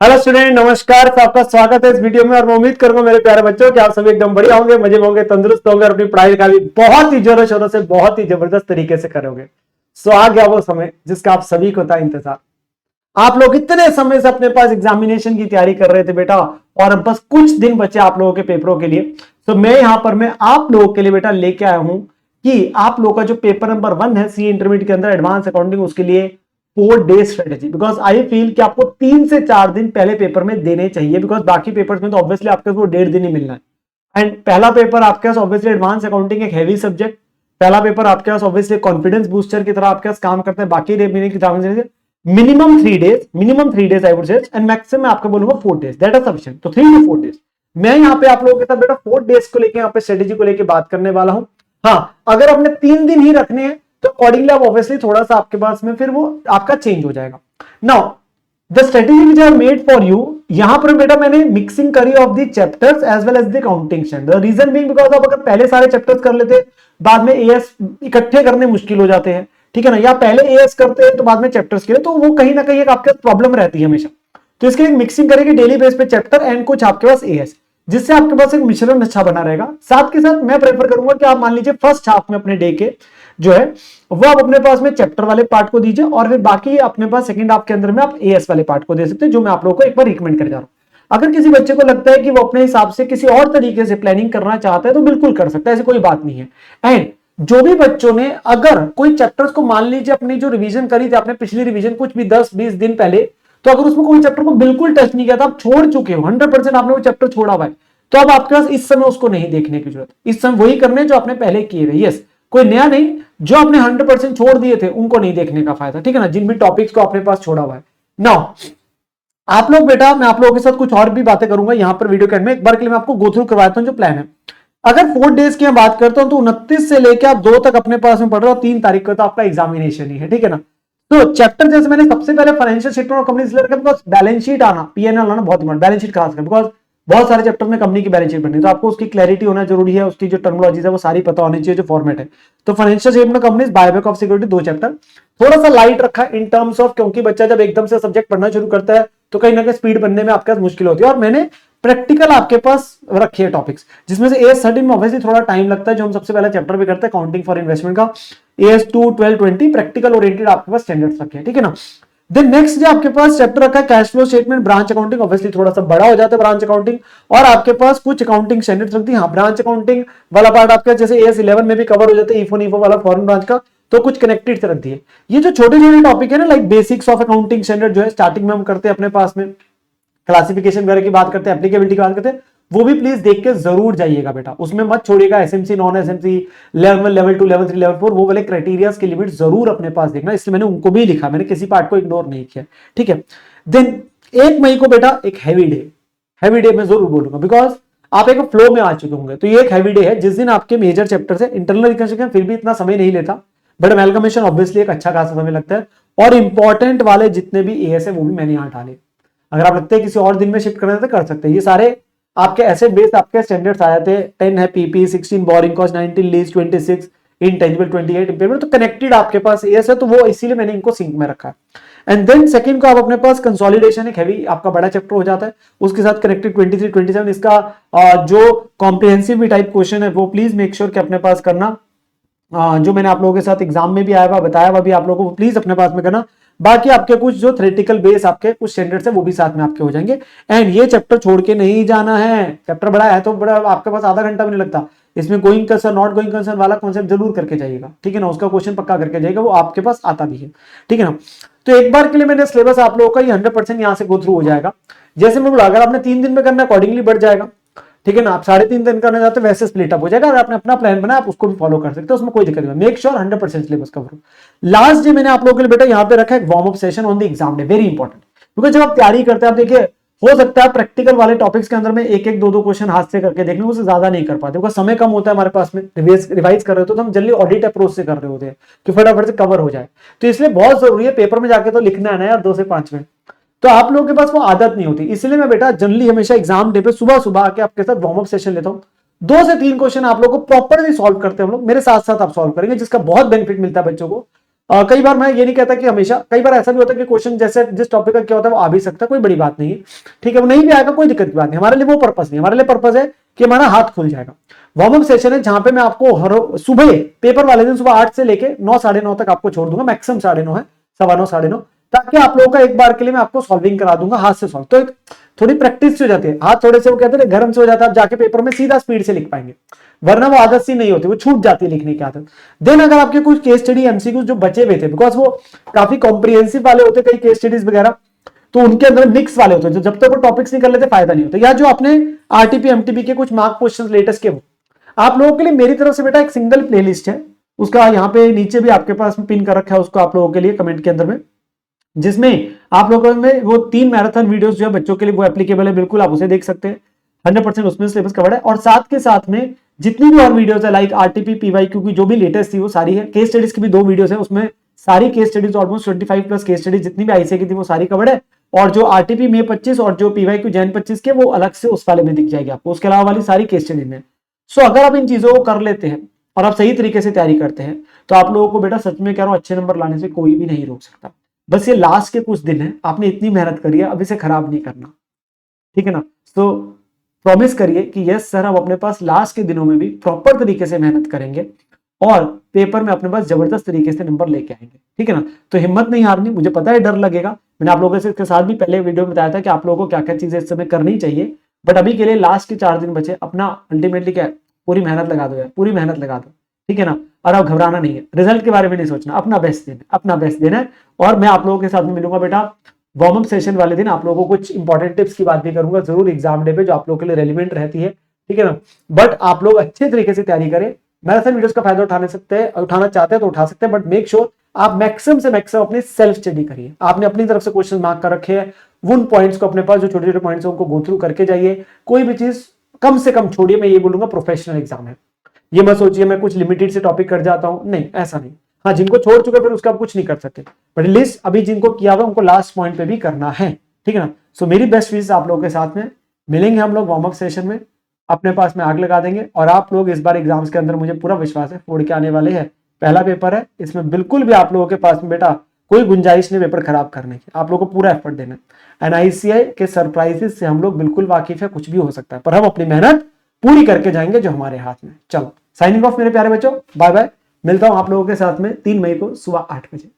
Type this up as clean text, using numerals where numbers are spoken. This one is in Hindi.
हेलो स्टूडेंट, नमस्कार। तो आपका स्वागत है इस वीडियो में और मैं उम्मीद करूंगा मेरे प्यारे बच्चों कि आप सभी एकदम बढ़िया होंगे, मजे में होंगे, तंदुरुस्त होंगे और अपनी पढ़ाई का भी बहुत ही जोरों शोरों से बहुत ही जबरदस्त तरीके से करोगे। सो आ गया वो समय जिसका आप सभी को था इंतजार। आप लोग इतने समय से अपने पास एग्जामिनेशन की तैयारी कर रहे थे बेटा, और अब बस कुछ दिन बचे आप लोगों के पेपरों के लिए। तो मैं यहां पर मैं आप लोगों के लिए बेटा लेके आया हूं कि आप लोगों का जो पेपर नंबर 1 है सी इंटरमीडिएट के अंदर एडवांस अकाउंटिंग, उसके लिए 4 day strategy. Because I feel कि आपको 3 से 4 दिन पहले पेपर में देने चाहिए, बिकॉज बाकी पेपर्स में तो ऑब्वियसली आपके वो 1.5 दिन ही मिलना है। एंड पहला पेपर आपके पास ऑब्वियसली एडवांस अकाउंटिंग एक हैवी सब्जेक्ट, पहला पेपर आपके पास ऑब्वियसली कॉन्फिडेंस बूस्टर की तरह आपके पास काम करते हैं। बाकी minimum 3 days I would say, and maximum मैं आपको बोलूंगा 4 डेज, दैट इज सफिशिएंट। तो 3 to 4 डेज मैं यहाँ पे आप लोगों के साथ बेटा 4 डेज को लेके यहाँ पे स्ट्रेटेजी को लेके बात करने वाला हूं। हाँ, अगर आपने 3 दिन ही रखने हैं तो अकॉर्डिंगली आप ऑब्वियसली थोड़ा सा आपके पास में फिर वो आपका चेंज हो जाएगा। Now the strategy which I made for you, यहां पर बेटा मैंने मिक्सिंग करी of the chapters as well as the counting standard. The reason being because आप अगर पहले सारे चैप्टर्स कर लेते बाद में एएस इकट्ठे करने मुश्किल हो जाते हैं, ठीक है ना, या पहले एएस करते हैं तो बाद में चैप्टर्स के लिए, तो वो कहीं ना कहीं एक आपके प्रॉब्लम रहती है हमेशा। तो इसके लिए मिक्सिंग करेंगे डेली बेस पे चैप्टर एंड कुछ आपके पास एएस, जिससे आपके पास एक मिश्रण अच्छा बना रहेगा। साथ के साथ मैं प्रेफर करूंगा कि आप मान लीजिए फर्स्ट हाफ में अपने डे के जो है वो आप अपने पास में चैप्टर वाले पार्ट को दीजिए, और फिर बाकी अपने पास सेकंड हाफ के अंदर में आप एएस वाले पार्ट को दे सकते हैं, जो मैं आप लोगों को एक बार रिकमेंड कर जा रहा हूं। अगर किसी बच्चे को लगता है कि वो अपने हिसाब से किसी और तरीके से प्लानिंग करना चाहता है तो बिल्कुल कर सकता है, ऐसी कोई बात नहीं है। एंड जो भी बच्चों ने अगर कोई चैप्टर्स को मान लीजिए अपनी जो रिवीजन करी थी आपने पिछली रिवीजन कुछ भी 10-20 दिन पहले, तो अगर उसमें कोई चैप्टर को बिल्कुल टच नहीं किया था, आप छोड़ चुके हो 100% आपने वो चैप्टर छोड़ा हुआ है, तो अब आपके पास इस समय उसको नहीं देखने की जरूरत। इस समय वही करने जो आपने पहले किए थे। यस, कोई नया नहीं, जो आपने 100% छोड़ दिए थे उनको नहीं देखने का फायदा, ठीक है ना, जिन भी टॉपिक्स को अपने पास छोड़ा हुआ है। नाउ आप लोग बेटा, मैं आप लोगों के साथ कुछ और भी बातें करूंगा यहां पर वीडियो के एंड में। एक बार के लिए मैं आपको गो थ्रू करवाता हूं जो प्लान है। अगर 4 डेज की मैं बात करता हूं तो 29 से लेकर आप 2 तक अपने पास में पढ़ रहे हो, 3 तारीख को तो आपका एग्जामिनेशन ही है, ठीक है ना। तो चैप्टर जैसे मैंने सबसे पहले फाइनेंशियल स्टेटमेंट और कंपनी इसलिए रखा बिकॉज बैलेंस शीट आना, पीएनएल आना बहुत इंपॉर्टेंट, बैलेंस शीट खास कर, बिकॉज बहुत सारे चैप्टर में कंपनी की बैलेंस शीट बननी है, तो आपको उसकी क्लैरिटी होना जरूरी है, उसकी जो टर्मिनोलॉजीज है वो सारी पता होनी चाहिए, जो फॉर्मेट है। तो financial statement companies, buyback of security, 2 chapter थोड़ा सा लाइट रखा इन टर्म्स ऑफ, क्योंकि बच्चा जब एकदम से सब्जेक्ट पढ़ना शुरू करता है तो कहीं ना कहीं स्पीड बनने में आपके पास मुश्किल होती है। और मैंने प्रैक्टिकल आपके पास रखे हैं टॉपिक्स, जिसमें से एएस 13 में ऑब्वियसली थोड़ा टाइम लगता है, जो हम सबसे पहला चैप्टर भी करते हैं काउंटिंग फॉर इन्वेस्टमेंट का। एएस 2, 12, 20 प्रैक्टिकल ओरिएंटेड आपके पास स्टैंडर्ड्स रखे हैं, ठीक है ना। देन नेक्स्ट जो आपके पास चैप्टर रखा है cash flow statement, branch accounting, obviously थोड़ा सा बड़ा हो जाता है ब्रांच अकाउंटिंग, और आपके पास कुछ अकाउंटिंग स्टैंडर्ड्स रखती है। हाँ, ब्रांच अकाउंटिंग वाला पार्ट आपका जैसे एएस 11 में भी कवर हो जाता है, ईफो वाला फॉरेन ब्रांच का, तो कुछ कनेक्टेड रख दिए। ये जो छोटे छोटे टॉपिक है ना, like basics of accounting standard, जो है स्टार्टिंग में हम करते हैं अपने पास में, क्लासिफिकेशन वगैरह की बात करते हैं, एप्लीकेबिलिटी की बात करते हैं, वो भी प्लीज देख के जरूर जाइएगा बेटा, उसमें मत छोड़िएगा। SMC, non SMC, level 1, level 2, level 3, level 4, वो वाले क्राइटेरिया की लिमिट जरूर अपने पास देखना, इसलिए मैंने उनको भी लिखा, मैंने किसी पार्ट को इग्नोर नहीं किया, ठीक है। देन 1 मई को बेटा एक हैवी डे मैं जरूर बोलूंगा, बिकॉज आप एक फ्लो में आ चुके होंगे, तो ये एक हैवी डे है जिस दिन आपके मेजर चैप्टर से इंटरनल रिकंस्ट्रक्शन फिर भी इतना समय नहीं लेता, बट अमेलगमेशन ऑब्वियसली एक अच्छा खासा समय लगता है, और इंपॉर्टेंट वाले जितने भी एएस है वो भी मैंने यहां डाले। अगर आप लगते हैं किसी और दिन में शिफ्ट करना है तो कर सकते हैं। ये सारे आपके एसेट बेस्ड आपके स्टैंडर्ड्स आ जाते हैं। 10 है PP, 16 borrowing cost, 19 lease, 26 intangible, 28 impairment, तो कनेक्टेड आपके पास एएस है, तो वो इसीलिए मैंने इनको सिंक में रखा है। एंड देन सेकंड को आप अपने पास कंसोलिडेशन एक हैवी आपका बड़ा चैप्टर हो जाता है, उसके साथ कनेक्टेड 23, 27 इसका जो कॉम्प्रिहेंसिव टाइप क्वेश्चन है वो प्लीज मेक श्योर कि अपने पास करना। जो मैंने आप लोगों के साथ एग्जाम में भी आया हुआ बताया हुआ भी आप लोगों को प्लीज अपने पास में करना। बाकी आपके कुछ जो थ्योरेटिकल बेस आपके कुछ स्टैंडर्ड्स है वो भी साथ में आपके हो जाएंगे। एंड ये चैप्टर छोड़ के नहीं जाना है, चैप्टर बड़ा है तो बड़ा आपके पास आधा घंटा भी नहीं लगता, इसमें going concern not going concern वाला कॉन्सेप्ट जरूर करके जाइएगा, ठीक है ना, उसका क्वेश्चन पक्का करके जाइएगा, वो आपके पास आता भी है, ठीक है ना। तो एक बार के लिए मैंने सिलेबस आप लोगों का ये 100% यहाँ से गो थ्रू हो जाएगा। जैसे मैं बोला अगर आपने 3 दिन में करना अकॉर्डिंगली बढ़ जाएगा, ठीक है ना, आप 3.5 दिन करना चाहते हैं वैसे स्प्लिट अप हो जाएगा, अगर आपने अपना प्लान बनाया आप उसको भी फॉलो कर सकते हो, उसमें कोई दिक्कत नहीं। मेक श्योर 100% सिलेबस कवर हो। लास्ट डे मैंने आप लोगों के लिए बेटा यहाँ पे रखा है warm up session on the exam day, very important, क्योंकि जब आप तैयारी करते हैं आप देखिए हो सकता है प्रैक्टिकल वाले टॉपिक्स के अंदर में एक एक दो क्वेश्चन हाथ से करके देखने उससे ज्यादा नहीं कर पाते, क्योंकि समय कम होता है हमारे पास में, रिवाइज कर रहे होते तो हम जल्दी ऑडिट अप्रोच से कर रहे होते हैं कि फटाफट से कवर हो जाए। तो इसलिए बहुत जरूरी है पेपर में जाके तो लिखना है ना यार 2 से 5 मिनट, तो आप लोगों के पास वो आदत नहीं होती, इसलिए मैं बेटा जनरली हमेशा एग्जाम डे पे सुबह सुबह आके आपके साथ वार्म अप सेशन लेता हूँ। 2 से 3 क्वेश्चन आप लोगों को प्रॉपरली सॉल्व करते हैं हम लोग, मेरे साथ साथ आप सॉल्व करेंगे, जिसका बहुत बेनिफिट मिलता है बच्चों को। कई बार मैं ये नहीं कहता कि हमेशा, कई बार ऐसा भी होता है कि क्वेश्चन जैसे जिस टॉपिक का क्या होता है वो आ भी सकता है, कोई बड़ी बात नहीं है, ठीक है, वो नहीं भी आएगा कोई दिक्कत की बात नहीं, हमारे लिए वो पर्पस नहीं, हमारे लिए पर्पस है कि हमारा हाथ खुल जाएगा। वार्म अप सेशन है जहां पे मैं आपको हर सुबह, पेपर वाले दिन सुबह 8 से लेके 9 साढ़े 9 तक आपको छोड़ दूंगा, मैक्सिमम 9:30 है, 9:15 9:30, ताकि आप लोगों का एक बार के लिए मैं आपको सॉल्विंग करा दूंगा हाथ से सॉल्व, तो एक थोड़ी प्रैक्टिस हो जाती है, हाथ थोड़े से वो कहते हैं गर्म से हो जाता है, आप जाके पेपर में सीधा स्पीड से लिख पाएंगे, वरना वो आदत सी नहीं होती, वो छूट जाती है लिखने की आदत। देन अगर आपके कुछ केस स्टडी एमसीक्यू जो बचे हुए थे, बिकॉज वो काफी कॉम्प्रिहेंसिव वाले होते कई केस स्टडीज वगैरह, तो उनके अंदर मिक्स वाले होते हैं, जब तक वो टॉपिक्स नहीं कर लेते फायदा नहीं होता, या जो आपने आरटीपी एमटीपी के कुछ मार्क क्वेश्चन लेटेस्ट के, वो आप लोगों के लिए मेरी तरफ से बेटा एक सिंगल प्लेलिस्ट है, उसका यहाँ पे नीचे भी आपके पास पिन कर रखा है, उसको आप लोगों के लिए कमेंट के अंदर में, जिसमें आप लोगों में वो 3 मैराथन वीडियोस जो है बच्चों के लिए वो एप्लीकेबल है, बिल्कुल आप उसे देख सकते हैं, 100% उसमें सिलेबस कवर्ड है, और साथ के साथ में जितनी भी और वीडियोस है लाइक आरटीपी पीवाईक्यू की जो भी लेटेस्ट थी वो सारी है, केस स्टडीज की भी 2 वीडियोस है, उसमें सारी case studies almost 25 plus case studies जितनी भी आईसीए की थी वो सारी कवर्ड है, और जो आरटीपी में 25 और जो पीवाईक्यू जैन 25 के वो अलग से उस वाले में दिख जाएगी आपको, उसके अलावा वाली सारी केस स्टडी में। सो अगर आप इन चीजों को कर लेते हैं और आप सही तरीके से तैयारी करते हैं तो आप लोगों को बेटा सच में कह रहा हूं अच्छे नंबर लाने से कोई भी नहीं रोक सकता। बस ये लास्ट के कुछ दिन है, आपने इतनी मेहनत करी है, अब इसे खराब नहीं करना, ठीक है ना। तो प्रॉमिस करिए कि यस सर हम अपने पास लास्ट के दिनों में भी प्रॉपर तरीके से मेहनत करेंगे और पेपर में अपने पास जबरदस्त तरीके से नंबर लेके आएंगे, ठीक है ना। तो हिम्मत नहीं हारनी, मुझे पता है डर लगेगा, मैंने आप लोगों से इसके साथ भी पहले वीडियो में बताया था कि आप लोगों को क्या क्या चीजें इस समय करनी चाहिए, बट अभी के लिए लास्ट के 4 दिन बचे, अपना अल्टीमेटली क्या पूरी मेहनत लगा दो यार, पूरी मेहनत लगा दो, ठीक है ना। और अब घबराना नहीं है, रिजल्ट के बारे में नहीं सोचना, अपना बेस्ट देना, अपना बेस्ट देना है। और मैं आप लोगों के साथ में मिलूंगा बेटा वार्म अप सेशन वाले दिन, आप लोगों को कुछ इंपॉर्टेंट टिप्स की बात भी करूंगा जरूर एग्जाम डे पे, जो आप लोगों के लिए रेलिवेंट रहती है, ठीक है ना। बट आप लोग अच्छे तरीके से तैयारी करें, मैराथन वीडियोस का फायदा उठाना चाहते हैं तो उठा सकते हैं, बट मेक श्योर आप मैक्सिमम से मैक्सिमम अपनी सेल्फ स्टडी करिए, आपने अपनी तरफ से क्वेश्चन मार्क कर रखे हैं, उन पॉइंट्स को अपने पास जो छोटे छोटे पॉइंट्स हैं उनको गो थ्रू करके जाइए, कोई भी चीज कम से कम छोड़िए। मैं ये बोलूंगा प्रोफेशनल एग्जाम है, ये मत सोचिए मैं कुछ लिमिटेड से टॉपिक कर जाता हूं, नहीं ऐसा नहीं। हाँ जिनको छोड़ चुके फिर उसका आप कुछ नहीं कर सकते, बट लिस्ट अभी जिनको किया हुआ उनको लास्ट पॉइंट पे भी करना है, ठीक है ना। सो मेरी बेस्ट विश आप लोगों के साथ में मिलेंगे हम लोग वार्म अप सेशन में, अपने पास में आग लगा देंगे, और आप लोग इस बार एग्जाम्स के अंदर मुझे पूरा विश्वास है फोड़ के आने वाले हैं। पहला पेपर है, इसमें बिल्कुल भी आप लोगों के पास में बेटा कोई गुंजाइश नहीं पेपर खराब करने की, आप लोगों को पूरा एफर्ट देना है। एनआईसीआई के सरप्राइजेस से हम लोग बिल्कुल वाकिफ है, कुछ भी हो सकता है, पर हम अपनी मेहनत पूरी करके जाएंगे जो हमारे हाथ में। चलो साइनिंग ऑफ मेरे प्यारे बच्चों, बाय बाय, मिलता हूं आप लोगों के साथ में 3 मई को सुबह 8 बजे।